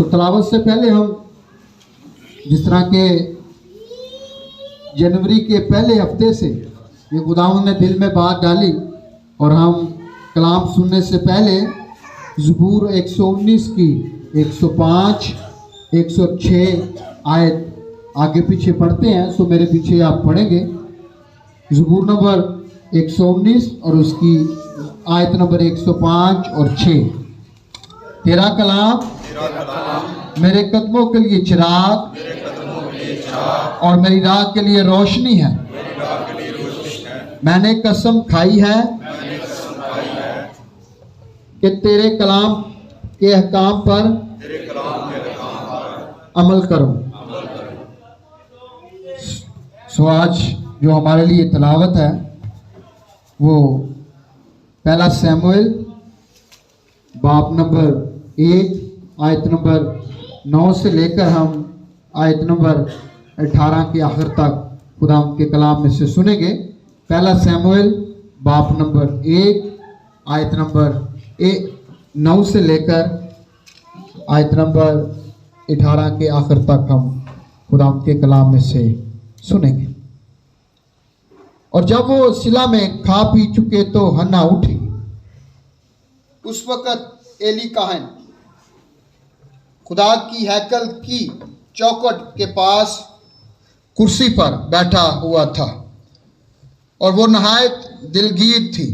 तलावत से पहले हम जिस तरह के जनवरी के पहले हफ्ते से ये खुदावंद ने दिल में बात डाली और हम कलाम सुनने से पहले ज़बूर 119 की 105, 106 आयत आगे पीछे पढ़ते हैं। सो मेरे पीछे आप पढ़ेंगे ज़बूर नंबर 119 और उसकी आयत नंबर 105 और 6। तेरा कलाम मेरे कदमों के लिए चिराग और मेरी राह के लिए रोशनी है। मैंने कसम खाई है कि तेरे कलाम के अहकाम पर अमल करो। सो आज जो हमारे लिए तलावत है वो पहला सैमुएल बाब नंबर 1 आयत नंबर 9 से लेकर हम आयत नंबर 18 के आखिर तक खुदा के कलाम में से सुनेंगे। पहला सैमुएल बाब नंबर 1 आयत नंबर 9 से लेकर आयत नंबर 18 के आखिर तक हम खुदा के कलाम में से सुनेंगे। और जब वो सिला में खा पी चुके तो हन्ना उठी। उस वक़्त एली काहन खुदा की हैकल की चौखट के पास कुर्सी पर बैठा हुआ था और वो नहायत दिलगीर थी।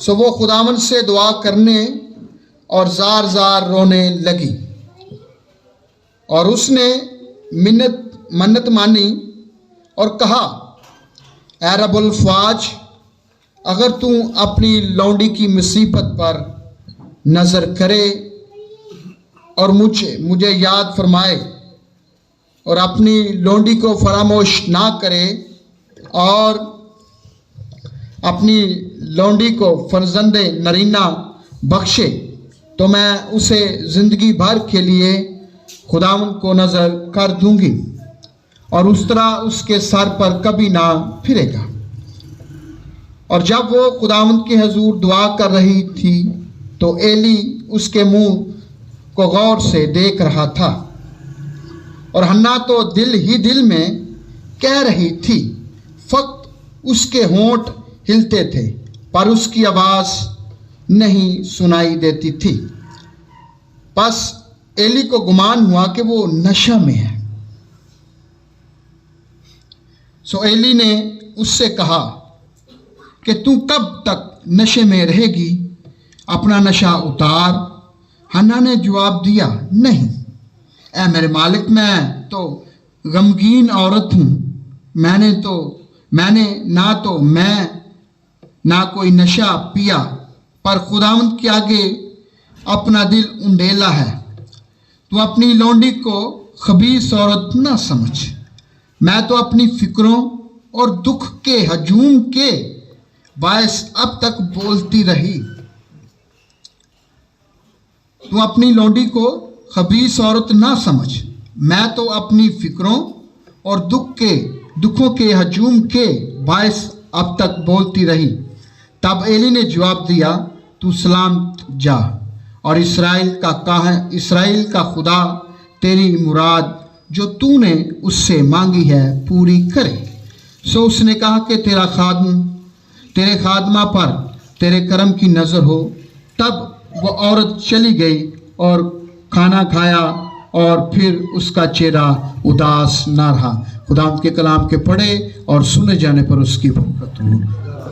सो वो खुदावन से दुआ करने और जार जार रोने लगी और उसने मन्नत मानी और कहा, ऐ रब्बुल फ़ाज, अगर तू अपनी लौंडी की मुसीबत पर नज़र करे और मुझे याद फरमाए और अपनी लौंडी को फरामोश ना करे और अपनी लौंडी को फर्जंदे नरीना बख्शे, तो मैं उसे ज़िंदगी भर के लिए खुदावंद को नज़र कर दूंगी और उस तरह उसके सर पर कभी ना फिरेगा। और जब वो खुदावंद के हजूर दुआ कर रही थी तो एली उसके मुंह को गौर से देख रहा था और हन्ना तो दिल ही दिल में कह रही थी। फक्त उसके होंठ हिलते थे पर उसकी आवाज़ नहीं सुनाई देती थी। बस एली को गुमान हुआ कि वो नशा में है। सो एली ने उससे कहा कि तू कब तक नशे में रहेगी, अपना नशा उतार। हन्ना ने जवाब दिया, नहीं ऐ मेरे मालिक, मैं तो गमगीन औरत हूँ। मैंने ना कोई नशा पिया, पर खुदावंद के आगे अपना दिल उंडेला है। तू अपनी लौंडी को खबीस औरत ना समझ। मैं तो अपनी फिक्रों और दुख के हजूम के बायस अब तक बोलती रही। तू अपनी लौंडी को खबीस औरत ना समझ। मैं तो अपनी फिक्रों और दुखों के हजूम के बायस अब तक बोलती रही। तब एली ने जवाब दिया, तू सलामत जा और इसराइल का खुदा तेरी मुराद जो तूने उससे मांगी है पूरी करे। सो उसने कहा कि तेरे खादमा पर तेरे करम की नज़र हो। तब वो औरत चली गई और खाना खाया और फिर उसका चेहरा उदास ना रहा। खुदा के कलाम के पढ़े और सुने जाने पर उसकी बरकत हो।